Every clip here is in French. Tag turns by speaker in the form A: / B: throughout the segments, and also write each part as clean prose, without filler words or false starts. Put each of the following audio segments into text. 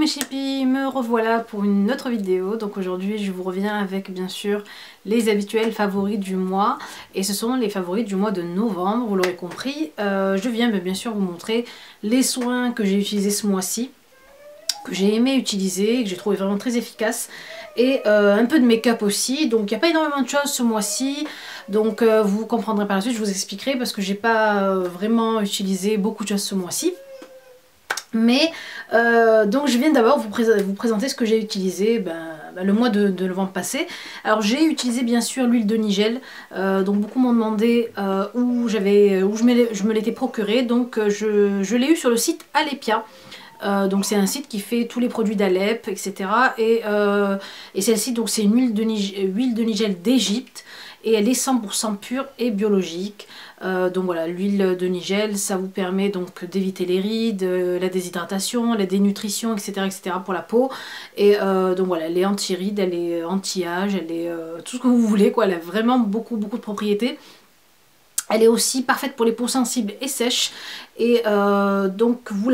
A: mes chippies, me revoilà pour une autre vidéo. Donc aujourd'hui je vous reviens avec bien sûr les habituels favoris du mois. Et ce sont les favoris du mois de novembre, vous l'aurez compris. Je viens bien sûr vous montrer les soins que j'ai utilisés ce mois-ci, que j'ai aimé utiliser, que j'ai trouvé vraiment très efficace. Et un peu de make-up aussi, donc il n'y a pas énormément de choses ce mois-ci, donc vous comprendrez par la suite, je vous expliquerai parce que j'ai pas vraiment utilisé beaucoup de choses ce mois-ci. Mais donc je viens d'abord vous présenter ce que j'ai utilisé le mois de novembre passé. Alors j'ai utilisé bien sûr l'huile de Nigel, donc beaucoup m'ont demandé où je me l'étais procuré, donc je l'ai eu sur le site Alepia. Donc c'est un site qui fait tous les produits d'Alep, etc. Et celle-ci, donc c'est une huile de Nigel d'Égypte et elle est 100% pure et biologique. Donc voilà, l'huile de Nigel, ça vous permet donc d'éviter les rides, la déshydratation, la dénutrition, etc. pour la peau. Et donc voilà, elle est anti-rides, elle est anti-âge, elle est tout ce que vous voulez quoi. Elle a vraiment beaucoup de propriétés. Elle est aussi parfaite pour les peaux sensibles et sèches. Et donc vous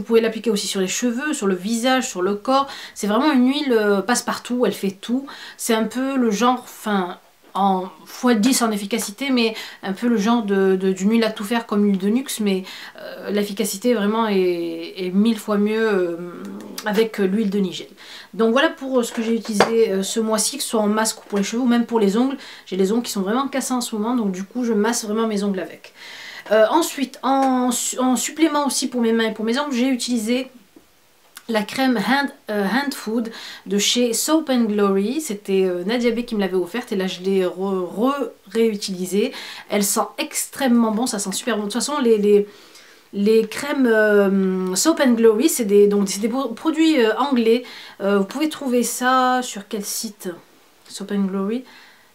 A: pouvez l'appliquer aussi sur les cheveux, sur le visage, sur le corps. C'est vraiment une huile passe-partout, elle fait tout. C'est un peu le genre, enfin en x10 en efficacité, mais un peu le genre d'une huile à tout faire comme l'huile de Nuxe, mais l'efficacité vraiment est 1000 fois mieux avec l'huile de Nigel. Donc voilà pour ce que j'ai utilisé ce mois-ci, que ce soit en masque ou pour les cheveux ou même pour les ongles. J'ai les ongles qui sont vraiment cassés en ce moment, donc du coup je masse vraiment mes ongles avec. Ensuite, en supplément aussi pour mes mains et pour mes ongles, j'ai utilisé la crème Hand Food de chez Soap & Glory. C'était Nadia B qui me l'avait offerte et là je l'ai réutilisée. Elle sent extrêmement bon, ça sent super bon. De toute façon les crèmes Soap & Glory, c'est des produits anglais. Vous pouvez trouver ça sur quel site? Soap & Glory.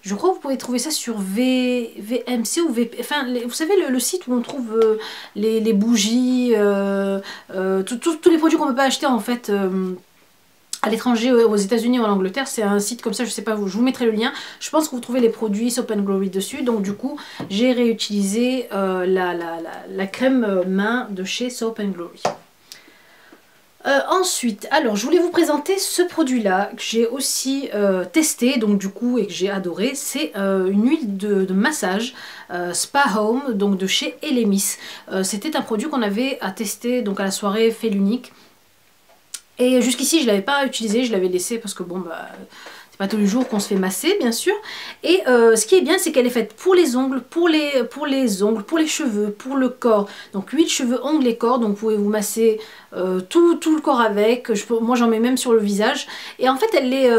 A: Je crois que vous pouvez trouver ça sur VMC ou VP... Enfin, vous savez, le site où on trouve les bougies, tous les produits qu'on ne peut pas acheter en fait à l'étranger, aux États-Unis ou en Angleterre. C'est un site comme ça, je sais pas, je vous mettrai le lien. Je pense que vous trouvez les produits Soap & Glory dessus. Donc du coup, j'ai réutilisé la crème main de chez Soap & Glory. Ensuite, alors je voulais vous présenter ce produit là que j'ai aussi testé donc du coup et que j'ai adoré. C'est une huile de massage Spa Home donc de chez Elemis. C'était un produit qu'on avait à tester donc à la soirée Fait l'Unique. Et jusqu'ici je l'avais pas utilisé, je l'avais laissé parce que bon c'est pas tous les jours qu'on se fait masser bien sûr. Et ce qui est bien c'est qu'elle est faite pour les ongles, pour les ongles, pour les cheveux, pour le corps. Donc huile, cheveux, ongles et corps. Donc vous pouvez vous masser tout le corps avec. Moi j'en mets même sur le visage. Et en fait elle est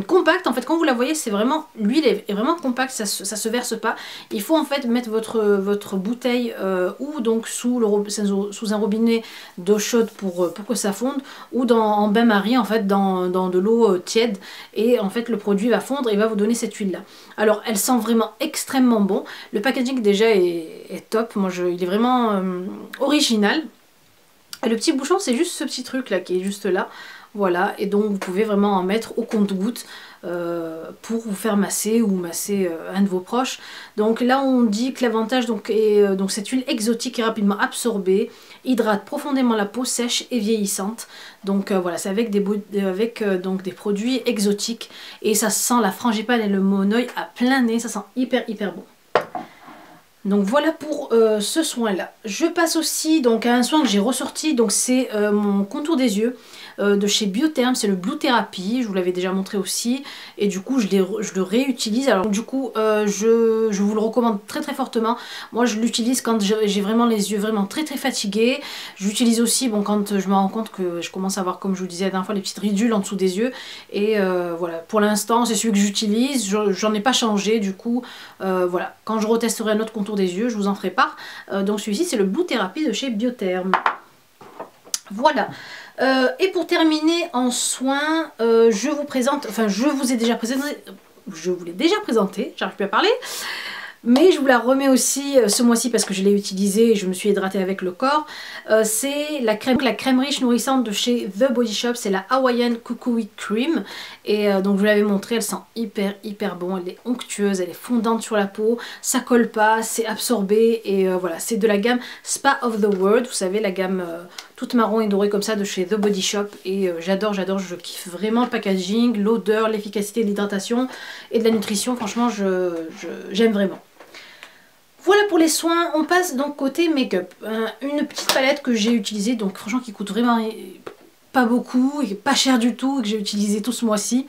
A: compacte. En fait quand vous la voyez c'est vraiment, l'huile est vraiment compacte, ça se verse pas. Il faut en fait mettre votre bouteille ou donc sous un robinet d'eau chaude pour que ça fonde, ou en bain-marie en fait dans de l'eau tiède. Et en fait le produit va fondre et va vous donner cette huile là. Alors elle sent vraiment extrêmement bon. Le packaging déjà est top. Il est vraiment original. Et le petit bouchon c'est juste ce petit truc là qui est juste là. Voilà, et donc vous pouvez vraiment en mettre au compte-gouttes pour vous faire masser ou masser un de vos proches. Donc là on dit que l'avantage est donc cette huile exotique est rapidement absorbée, hydrate profondément la peau sèche et vieillissante. Donc voilà, c'est avec donc des produits exotiques et ça sent la frangipane et le monoeil à plein nez, ça sent hyper bon. Donc voilà pour ce soin là. Je passe aussi donc à un soin que j'ai ressorti, donc c'est mon contour des yeux de chez Biotherm, c'est le Blue Therapy, je vous l'avais déjà montré aussi et du coup je le réutilise. Alors du coup je vous le recommande très fortement. Moi je l'utilise quand j'ai vraiment les yeux vraiment très fatigués. J'utilise aussi quand je me rends compte que je commence à avoir, comme je vous disais la dernière fois, les petites ridules en dessous des yeux. Et voilà, pour l'instant c'est celui que j'utilise, j'en ai pas changé du coup. Voilà, quand je retesterai un autre contour des yeux, je vous en ferai part. Donc celui-ci c'est le Blue Therapy de chez Biotherm. Voilà. Et pour terminer en soins, je vous présente, enfin je vous l'ai déjà présenté, j'arrive plus à parler, mais je vous la remets aussi ce mois-ci parce que je l'ai utilisée et je me suis hydratée avec le corps. C'est la crème riche nourrissante de chez The Body Shop, c'est la Hawaiian Kukui Cream. Et donc je vous l'avais montré, elle sent hyper bon, elle est onctueuse, elle est fondante sur la peau, ça colle pas, c'est absorbé et voilà, c'est de la gamme Spa of the World, vous savez la gamme toute marron et dorée comme ça de chez The Body Shop. Et j'adore, je kiffe vraiment le packaging, l'odeur, l'efficacité de l'hydratation et de la nutrition. Franchement, j'aime vraiment. Voilà pour les soins. On passe donc côté make-up. Une petite palette que j'ai utilisée, donc franchement qui coûte vraiment pas beaucoup, et pas cher du tout, et que j'ai utilisé tout ce mois-ci.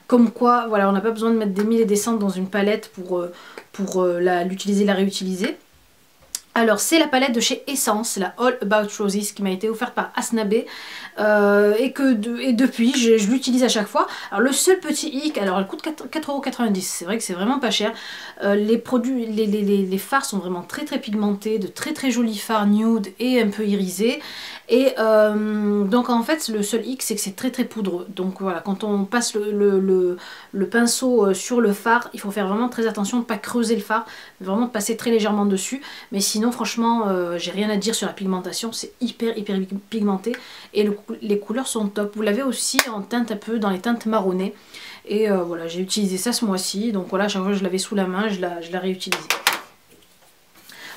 A: Comme quoi, voilà, on n'a pas besoin de mettre des mille et des cents dans une palette pour l'utiliser, la réutiliser. Alors c'est la palette de chez Essence, la All About Roses qui m'a été offerte par Asnabe et depuis je l'utilise à chaque fois. Alors le seul petit hic, alors elle coûte 4,90 €, c'est vrai que c'est vraiment pas cher. Les produits, les fards sont vraiment très pigmentés, de très jolis fards nude et un peu irisés. Et donc en fait le seul hic c'est que c'est très poudreux. Donc voilà, quand on passe le pinceau sur le fard, il faut faire vraiment très attention de ne pas creuser le fard, vraiment de passer très légèrement dessus. Mais sinon franchement j'ai rien à dire sur la pigmentation, c'est hyper pigmenté et les couleurs sont top. Vous l'avez aussi en teinte un peu dans les teintes marronnées. Et voilà, j'ai utilisé ça ce mois-ci, donc voilà, à chaque fois que je l'avais sous la main, je la réutilisais.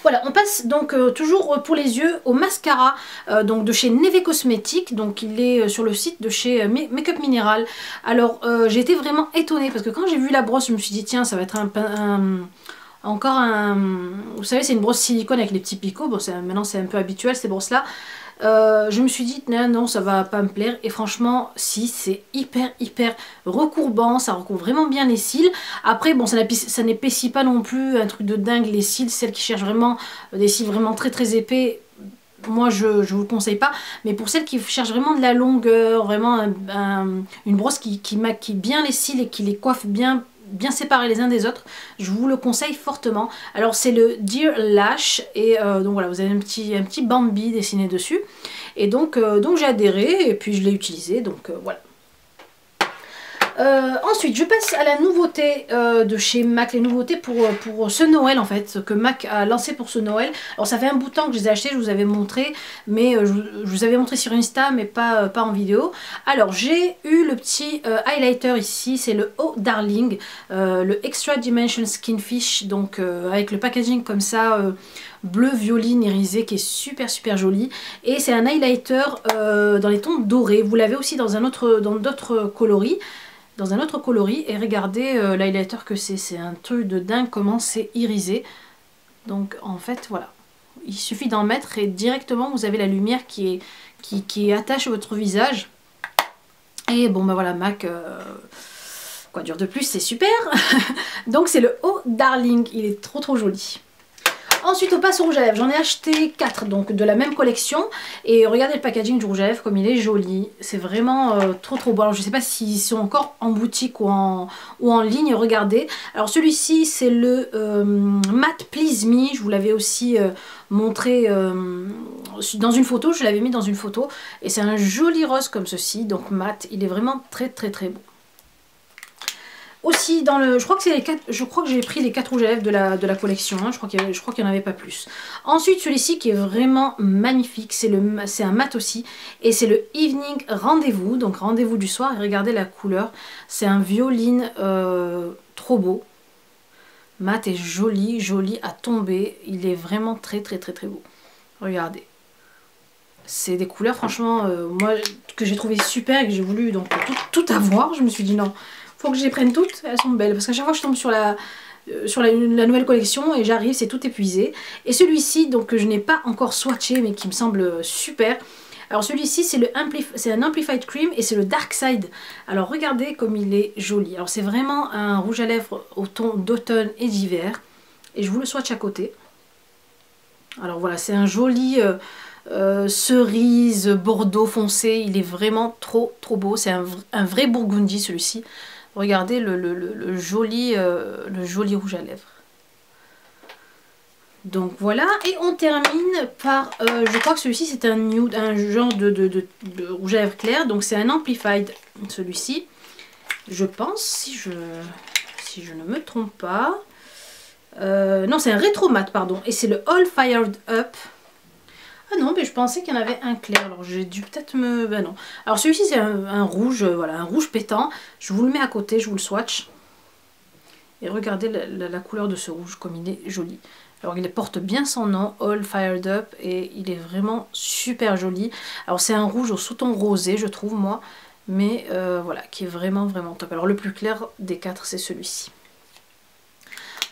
A: Voilà, on passe donc toujours pour les yeux au mascara donc de chez Neve Cosmetics. Donc il est sur le site de chez Make-up Mineral. Alors j'ai été vraiment étonnée parce que quand j'ai vu la brosse, je me suis dit tiens, ça va être encore un... Vous savez, c'est une brosse silicone avec les petits picots. Bon, maintenant c'est un peu habituel ces brosses là. Je me suis dit non, ça va pas me plaire, et franchement si, c'est hyper recourbant, ça recouvre vraiment bien les cils. Après bon, ça n'épaissit pas non plus un truc de dingue les cils. Celles qui cherchent vraiment des cils vraiment très épais, moi je vous le conseille pas, mais pour celles qui cherchent vraiment de la longueur, vraiment une brosse qui maquille bien les cils et qui les coiffe bien séparés les uns des autres, je vous le conseille fortement. Alors c'est le Dear Lash, et donc voilà, vous avez un petit Bambi dessiné dessus, et donc j'ai adhéré et puis je l'ai utilisé, donc voilà. Ensuite je passe à la nouveauté de chez MAC, les nouveautés pour ce Noël en fait, que MAC a lancé pour ce Noël. Alors ça fait un bout de temps que je les ai achetés, je vous avais montré, mais je vous avais montré sur Insta mais pas en vidéo. Alors j'ai eu le petit highlighter ici, c'est le Oh Darling, le Extra Dimension Skinfish, donc avec le packaging comme ça, bleu violine irisé, qui est super joli, et c'est un highlighter dans les tons dorés. Vous l'avez aussi dans d'autres coloris. Et regardez l'highlighter que c'est un truc de dingue comment c'est irisé. Donc en fait voilà, il suffit d'en mettre et directement vous avez la lumière qui attache votre visage. Et bon bah voilà, MAC, quoi dire de plus, c'est super. Donc c'est le Oh Darling, il est trop joli. Ensuite on passe au rouge à lèvres, j'en ai acheté 4 donc de la même collection, et regardez le packaging du rouge à lèvres comme il est joli, c'est vraiment trop beau. Alors je sais pas s'ils sont encore en boutique ou en ligne, regardez. Alors celui-ci c'est le Matte Please Me, je vous l'avais aussi montré dans une photo, je l'avais mis dans une photo, et c'est un joli rose comme ceci, donc mat, il est vraiment très beau. Aussi dans le, je crois que j'ai pris les 4 rouges à lèvres de la collection, hein. Je crois qu'il n'y en avait pas plus. Ensuite celui-ci qui est vraiment magnifique, c'est un mat aussi, et c'est le Evening Rendez-vous, donc rendez-vous du soir, et regardez la couleur, c'est un violine trop beau. Mat est joli à tomber, il est vraiment très beau. Regardez. C'est des couleurs franchement, moi que j'ai trouvé super et que j'ai voulu donc tout avoir, je me suis dit non. Faut que je les prenne toutes, elles sont belles, parce qu'à chaque fois que je tombe sur la nouvelle collection et j'arrive, c'est tout épuisé. Et celui-ci, donc que je n'ai pas encore swatché mais qui me semble super. Alors celui-ci c'est un Amplified Cream et c'est le Dark Side. Alors regardez comme il est joli. Alors c'est vraiment un rouge à lèvres au ton d'automne et d'hiver. Et je vous le swatch à côté. Alors voilà, c'est un joli cerise bordeaux foncé. Il est vraiment trop beau. C'est un vrai burgundy celui-ci. Regardez le joli rouge à lèvres. Donc voilà, et on termine par, je crois que celui-ci c'est un nude, un genre de rouge à lèvres clair, donc c'est un Amplified celui-ci, je pense, si je ne me trompe pas. Non, c'est un rétro mat, pardon, et c'est le All Fired Up. Ah non, mais je pensais qu'il y en avait un clair, alors j'ai dû peut-être me... Ben non. Alors celui-ci c'est un rouge, voilà, un rouge pétant. Je vous le mets à côté, je vous le swatch. Et regardez la couleur de ce rouge, comme il est joli. Alors il porte bien son nom, All Fired Up, et il est vraiment super joli. Alors c'est un rouge au sous-ton rosé je trouve moi, mais voilà, qui est vraiment vraiment top. Alors le plus clair des 4 c'est celui-ci.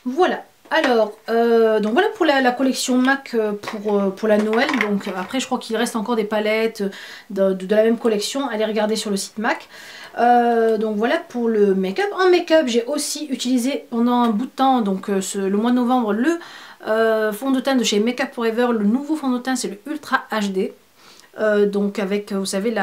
A: Voilà. Alors, donc voilà pour la collection MAC pour la Noël. Donc après je crois qu'il reste encore des palettes de la même collection. Allez regarder sur le site MAC. Donc voilà pour le make-up. En make-up j'ai aussi utilisé pendant un bout de temps, donc le mois de novembre, le fond de teint de chez Make Up Forever. Le nouveau fond de teint c'est le Ultra HD. Donc avec, vous savez,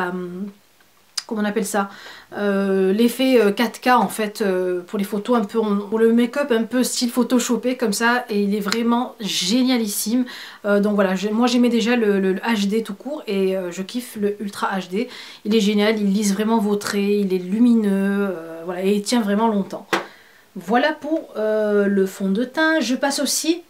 A: comment on appelle ça, l'effet 4K en fait, pour les photos un peu, pour le make-up un peu style photoshopé comme ça, et il est vraiment génialissime. Donc voilà, moi j'aimais déjà le HD tout court, et je kiffe le Ultra HD. Il est génial, il lisse vraiment vos traits, il est lumineux, voilà, et il tient vraiment longtemps. Voilà pour le fond de teint. Je passe aussi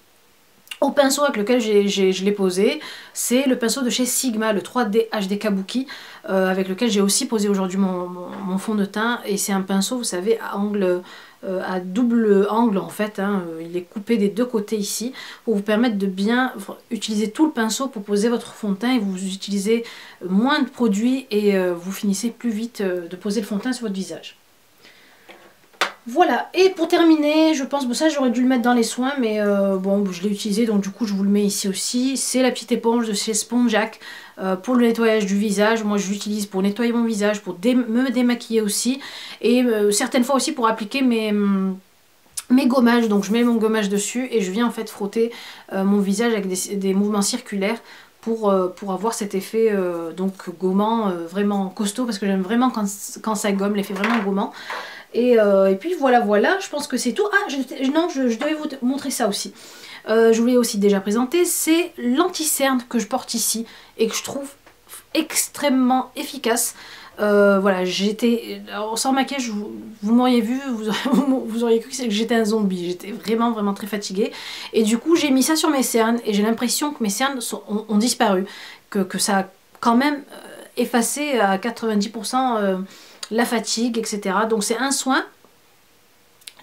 A: au pinceau avec lequel je l'ai posé. C'est le pinceau de chez Sigma, le 3D HD Kabuki, avec lequel j'ai aussi posé aujourd'hui mon fond de teint. Et c'est un pinceau, vous savez, à double angle en fait, hein. Il est coupé des deux côtés ici, pour vous permettre de bien utiliser tout le pinceau pour poser votre fond de teint, et vous utilisez moins de produits, et vous finissez plus vite de poser le fond de teint sur votre visage. Voilà, et pour terminer, je pense, bon ça j'aurais dû le mettre dans les soins, mais bon je l'ai utilisé, donc du coup je vous le mets ici aussi. C'est la petite éponge de chez Spongeac pour le nettoyage du visage. Moi je l'utilise pour nettoyer mon visage, pour me démaquiller aussi, et certaines fois aussi pour appliquer mes gommages. Donc je mets mon gommage dessus et je viens en fait frotter mon visage avec des mouvements circulaires pour avoir cet effet donc gommant vraiment costaud, parce que j'aime vraiment quand ça gomme, l'effet vraiment gommant. Et puis voilà, je pense que c'est tout. Ah, non, je devais vous montrer ça aussi. Je vous l'ai aussi déjà présenté, c'est l'anti-cerne que je porte ici et que je trouve extrêmement efficace. Voilà, sans maquillage, vous m'auriez vu, vous auriez cru que j'étais un zombie. J'étais vraiment vraiment très fatiguée. Et du coup, j'ai mis ça sur mes cernes et j'ai l'impression que mes cernes ont disparu. Que ça a quand même effacé à 90% la fatigue, etc. Donc c'est un soin,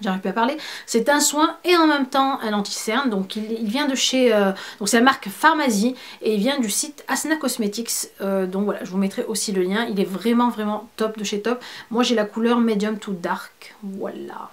A: j'arrive plus à parler, c'est un soin et en même temps un anti-cerne. Donc il vient de chez, donc c'est la marque Pharmazie, et il vient du site Asna Cosmetics. Donc voilà, je vous mettrai aussi le lien, il est vraiment vraiment top de chez top. Moi j'ai la couleur medium to dark, voilà.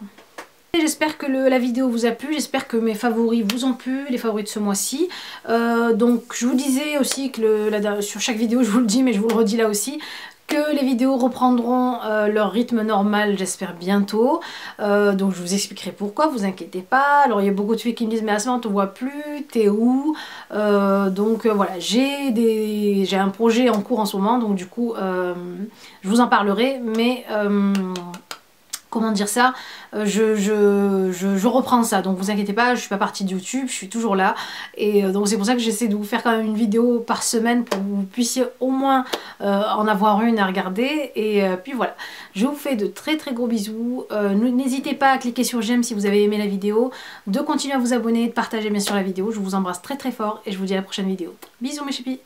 A: J'espère que la vidéo vous a plu, j'espère que mes favoris vous ont plu, les favoris de ce mois-ci. Donc je vous disais aussi que sur chaque vidéo je vous le dis, mais je vous le redis là aussi, que les vidéos reprendront leur rythme normal, j'espère bientôt. Donc je vous expliquerai pourquoi, vous inquiétez pas. Alors il y a beaucoup de filles qui me disent mais Asma on te voit plus, t'es où? Donc voilà, j'ai un projet en cours en ce moment, donc du coup je vous en parlerai, mais comment dire ça, je reprends ça, donc vous inquiétez pas, je suis pas partie de YouTube, je suis toujours là, et donc c'est pour ça que j'essaie de vous faire quand même une vidéo par semaine pour que vous puissiez au moins en avoir une à regarder. Et puis voilà, je vous fais de très très gros bisous. N'hésitez pas à cliquer sur j'aime si vous avez aimé la vidéo, de continuer à vous abonner, de partager bien sûr la vidéo. Je vous embrasse très très fort et je vous dis à la prochaine vidéo. Bisous mes chipis.